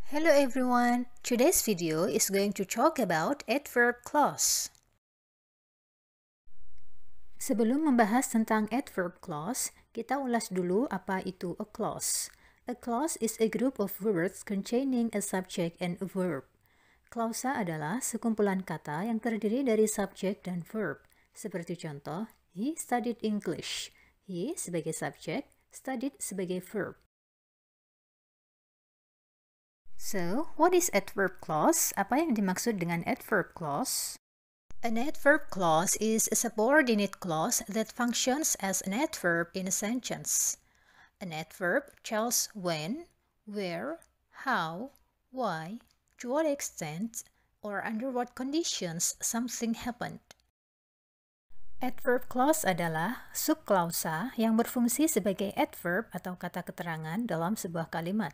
Hello everyone, today's video is going to talk about adverb clause. Sebelum membahas tentang adverb clause, kita ulas dulu apa itu a clause. A clause is a group of words containing a subject and a verb. Klausa adalah sekumpulan kata yang terdiri dari subjek dan verb. Seperti contoh, he studied English. He sebagai subjek, studied sebagai verb. So, what is adverb clause? Apa yang dimaksud dengan adverb clause? An adverb clause is a subordinate clause that functions as an adverb in a sentence. An adverb tells when, where, how, why, to what extent, or under what conditions something happened. Adverb clause adalah subklausa yang berfungsi sebagai adverb atau kata keterangan dalam sebuah kalimat.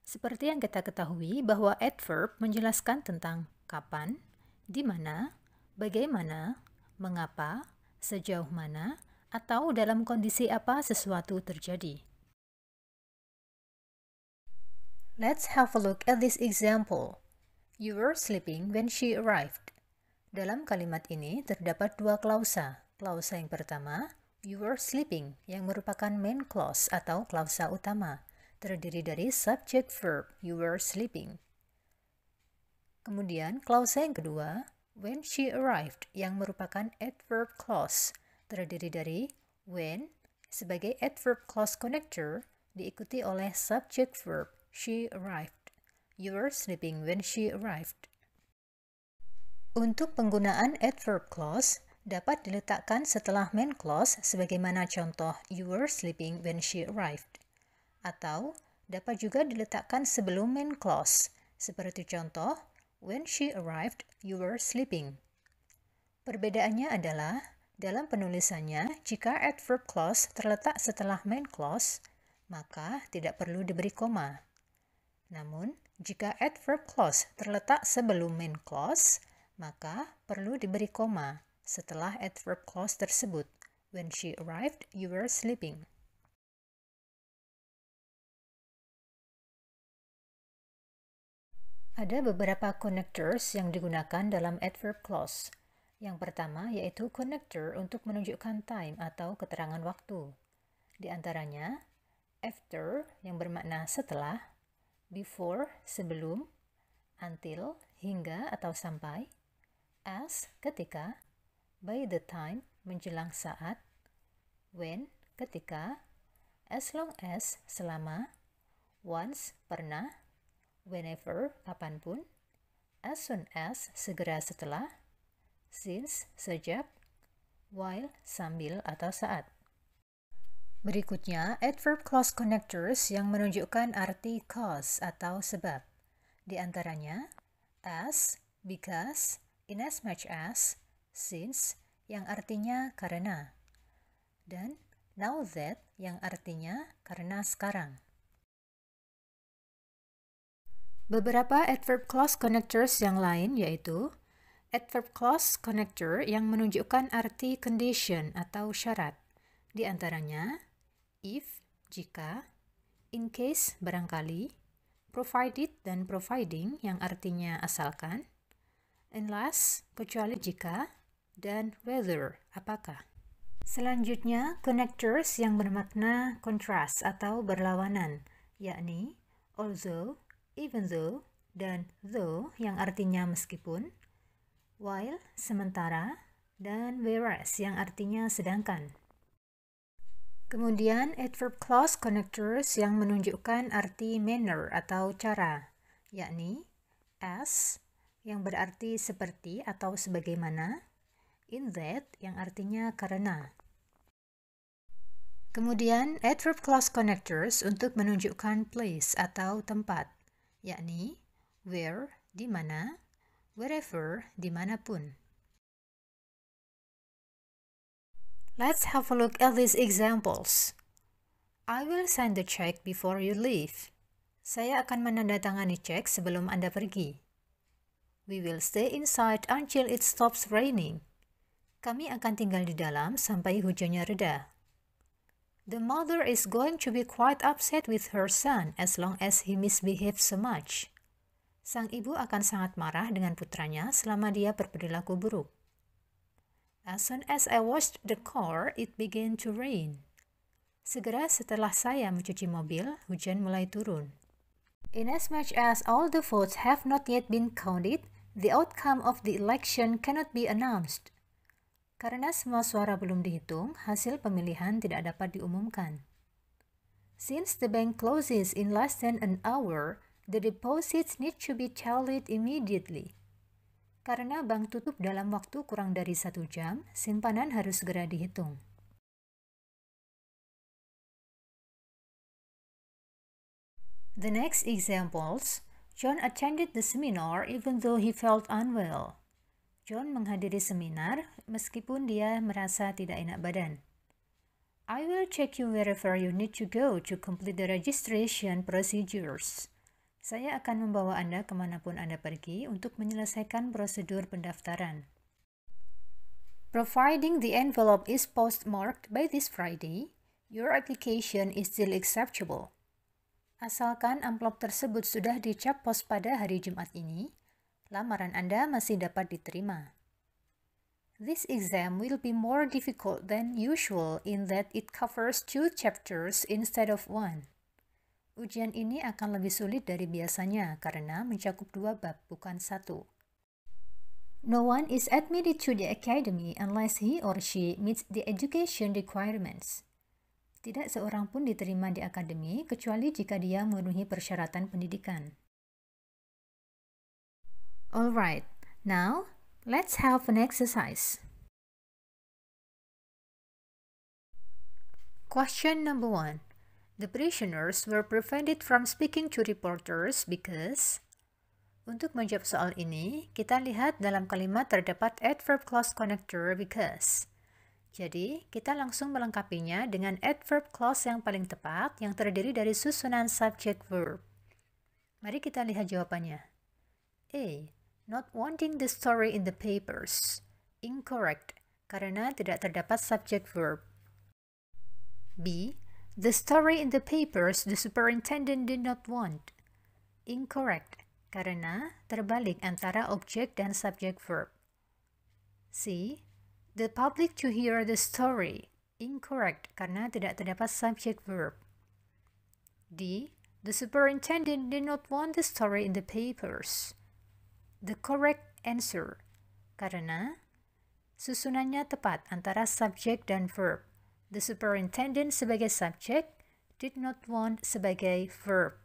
Seperti yang kita ketahui bahwa adverb menjelaskan tentang kapan, di mana, bagaimana, mengapa, sejauh mana, atau dalam kondisi apa sesuatu terjadi. Let's have a look at this example. You were sleeping when she arrived. Dalam kalimat ini terdapat dua klausa. Klausa yang pertama, you were sleeping, yang merupakan main clause atau klausa utama. Terdiri dari subject verb, you were sleeping. Kemudian, klausa yang kedua, when she arrived, yang merupakan adverb clause, terdiri dari when sebagai adverb clause connector, diikuti oleh subject verb, she arrived. You were sleeping when she arrived. Untuk penggunaan adverb clause, dapat diletakkan setelah main clause sebagaimana contoh you were sleeping when she arrived. Atau dapat juga diletakkan sebelum main clause, seperti contoh, when she arrived, you were sleeping. Perbedaannya adalah, dalam penulisannya, jika adverb clause terletak setelah main clause, maka tidak perlu diberi koma. Namun, jika adverb clause terletak sebelum main clause, maka perlu diberi koma setelah adverb clause tersebut. When she arrived, you were sleeping. Ada beberapa connectors yang digunakan dalam adverb clause. Yang pertama yaitu connector untuk menunjukkan time atau keterangan waktu. Di antaranya, after yang bermakna setelah, before sebelum, until hingga atau sampai, as ketika, by the time menjelang saat, when ketika, as long as selama, once pernah, whenever, kapanpun, as soon as, segera setelah, since, sejak, while, sambil atau saat. Berikutnya, adverb clause connectors yang menunjukkan arti cause atau sebab. Di antaranya, as, because, inasmuch as, since, yang artinya karena, dan now that, yang artinya karena sekarang. Beberapa adverb clause connectors yang lain yaitu adverb clause connector yang menunjukkan arti condition atau syarat. Di antaranya, if, jika, in case, barangkali, provided dan providing yang artinya asalkan, unless, kecuali jika, dan whether, apakah. Selanjutnya, connectors yang bermakna kontras atau berlawanan, yakni although, even though, dan though yang artinya meskipun, while sementara, dan whereas yang artinya sedangkan. Kemudian adverb clause connectors yang menunjukkan arti manner atau cara, yakni as yang berarti seperti atau sebagaimana, in that yang artinya karena. Kemudian adverb clause connectors untuk menunjukkan place atau tempat, yakni where, di mana, wherever, dimanapun. Let's have a look at these examples. I will sign the check before you leave. Saya akan menandatangani cek sebelum Anda pergi. We will stay inside until it stops raining. Kami akan tinggal di dalam sampai hujannya reda. The mother is going to be quite upset with her son as long as he misbehaves so much. Sang ibu akan sangat marah dengan putranya selama dia berperilaku buruk. As soon as I washed the car, it began to rain. Segera setelah saya mencuci mobil, hujan mulai turun. Inasmuch as all the votes have not yet been counted, the outcome of the election cannot be announced. Karena semua suara belum dihitung, hasil pemilihan tidak dapat diumumkan. Since the bank closes in less than an hour, the deposits need to be tallied immediately. Karena bank tutup dalam waktu kurang dari 1 jam, simpanan harus segera dihitung. The next examples, John attended the seminar even though he felt unwell. John menghadiri seminar meskipun dia merasa tidak enak badan. I will take you wherever you need to go to complete the registration procedures. Saya akan membawa Anda kemanapun Anda pergi untuk menyelesaikan prosedur pendaftaran. Providing the envelope is postmarked by this Friday, your application is still acceptable. Asalkan amplop tersebut sudah dicap pos pada hari Jumat ini, lamaran Anda masih dapat diterima. This exam will be more difficult than usual in that it covers 2 chapters instead of 1. Ujian ini akan lebih sulit dari biasanya karena mencakup 2 bab, bukan 1. No one is admitted to the academy unless he or she meets the education requirements. Tidak seorang pun diterima di akademi kecuali jika dia memenuhi persyaratan pendidikan. Alright, now let's have an exercise. Question number 1. The prisoners were prevented from speaking to reporters because... Untuk menjawab soal ini, kita lihat dalam kalimat terdapat adverb clause connector because. Jadi, kita langsung melengkapinya dengan adverb clause yang paling tepat yang terdiri dari susunan subject verb. Mari kita lihat jawabannya. A. Not wanting the story in the papers. Incorrect, karena tidak terdapat subject verb. B. The story in the papers the superintendent did not want. Incorrect, karena terbalik antara objek dan subject verb. C. The public to hear the story. Incorrect, karena tidak terdapat subject verb. D. The superintendent did not want the story in the papers. The correct answer, karena susunannya tepat antara subjek dan verb. The superintendent sebagai subjek, did not want sebagai verb.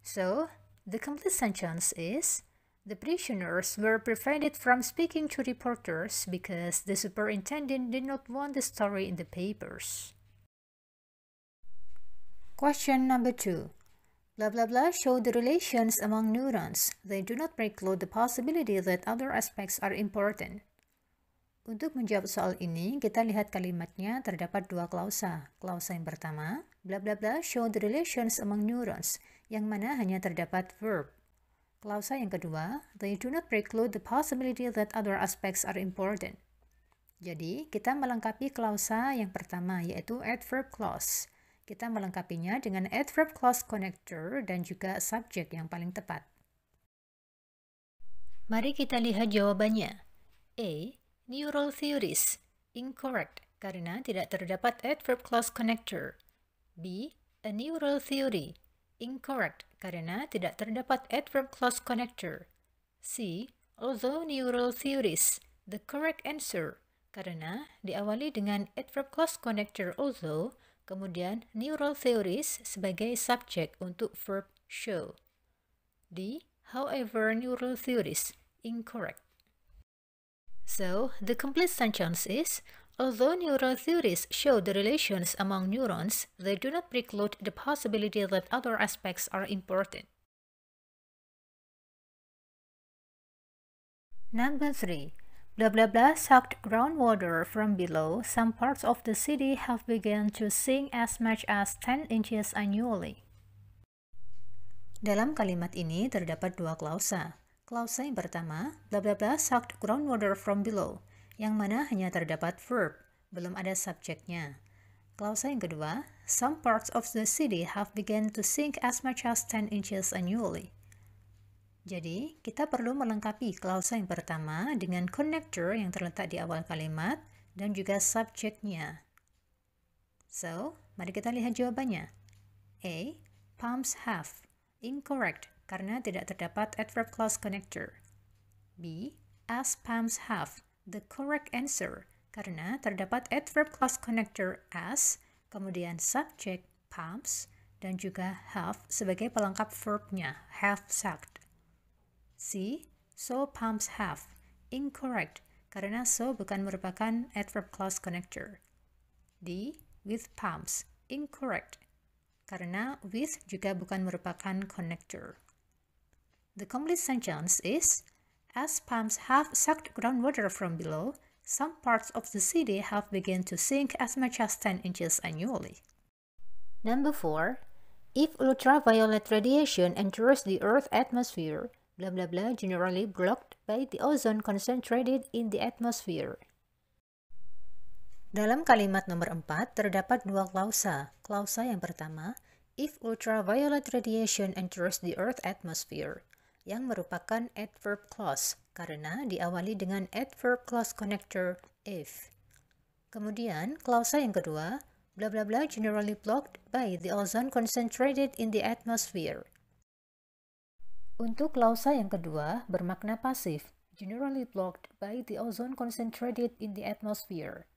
So, the complete sentence is, the prisoners were prevented from speaking to reporters because the superintendent did not want the story in the papers. Question number 2. Blah blah blah show the relations among neurons. They do not preclude the possibility that other aspects are important. Untuk menjawab soal ini, kita lihat kalimatnya terdapat 2 klausa. Klausa yang pertama, blah blah blah show the relations among neurons, yang mana hanya terdapat verb. Klausa yang kedua, they do not preclude the possibility that other aspects are important. Jadi, kita melengkapi klausa yang pertama, yaitu adverb clause. Kita melengkapinya dengan adverb clause connector dan juga subjek yang paling tepat. Mari kita lihat jawabannya. A. Neural theories. Incorrect, karena tidak terdapat adverb clause connector. B. A neural theory. Incorrect, karena tidak terdapat adverb clause connector. C. Although neural theories. The correct answer, karena diawali dengan adverb clause connector although, kemudian neural theories sebagai subjek untuk verb show. D. However, neural theories. Incorrect. So, the complete sentence is, although neural theories show the relations among neurons, they do not preclude the possibility that other aspects are important. Number 3. Blah blah blah sucked groundwater from below. Some parts of the city have begun to sink as much as 10 inches annually. Dalam kalimat ini terdapat 2 klausa. Klausa yang pertama, blah blah blah sucked groundwater from below, yang mana hanya terdapat verb, belum ada subjeknya. Klausa yang kedua, some parts of the city have begun to sink as much as 10 inches annually. Jadi, kita perlu melengkapi klausa yang pertama dengan connector yang terletak di awal kalimat dan juga subjeknya. So, mari kita lihat jawabannya. A. Palms have. Incorrect, karena tidak terdapat adverb clause connector. B. As palms have. The correct answer, karena terdapat adverb clause connector as, kemudian subjek palms, dan juga have sebagai pelengkap verbnya, have sucked. C. So palms have. Incorrect, karena so bukan merupakan adverb clause connector. D. With palms. Incorrect, karena with juga bukan merupakan connector. The complete sentence is, as palms have sucked groundwater from below, some parts of the city have begun to sink as much as 10 inches annually. Number 4. If ultraviolet radiation enters the Earth's atmosphere, blah blah blah generally blocked by the ozone concentrated in the atmosphere. Dalam kalimat nomor 4 terdapat dua klausa. Klausa yang pertama, if ultraviolet radiation enters the Earth's atmosphere, yang merupakan adverb clause karena diawali dengan adverb clause connector if. Kemudian, klausa yang kedua, blah blah blah generally blocked by the ozone concentrated in the atmosphere. Untuk klausa yang kedua bermakna pasif, generally blocked by the ozone concentrated in the atmosphere.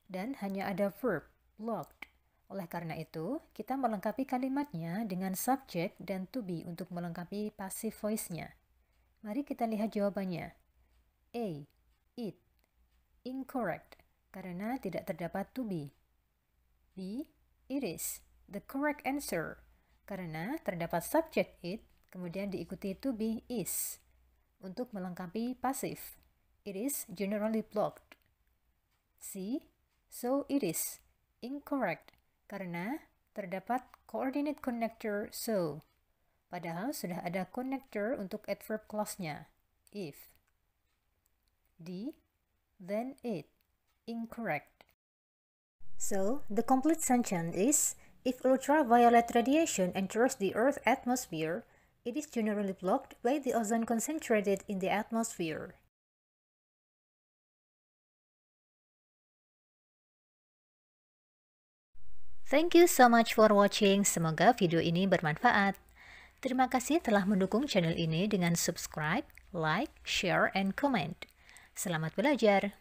Dan hanya ada verb, blocked. Oleh karena itu, kita melengkapi kalimatnya dengan subject dan to be untuk melengkapi passive voice-nya. Mari kita lihat jawabannya. A. It. Incorrect, karena tidak terdapat to be. B. It is. The correct answer, karena terdapat subject it, kemudian diikuti to be is. Untuk melengkapi pasif, it is generally blocked. C. So it is. Incorrect, karena terdapat coordinate connector so. Padahal sudah ada connector untuk adverb clause-nya, if. D. Then it. Incorrect. So, the complete sentence is, if ultraviolet radiation enters the Earth's atmosphere, it is generally blocked by the ozone concentrated in the atmosphere. Thank you so much for watching. Semoga video ini bermanfaat. Terima kasih telah mendukung channel ini dengan subscribe, like, share, and comment. Selamat belajar!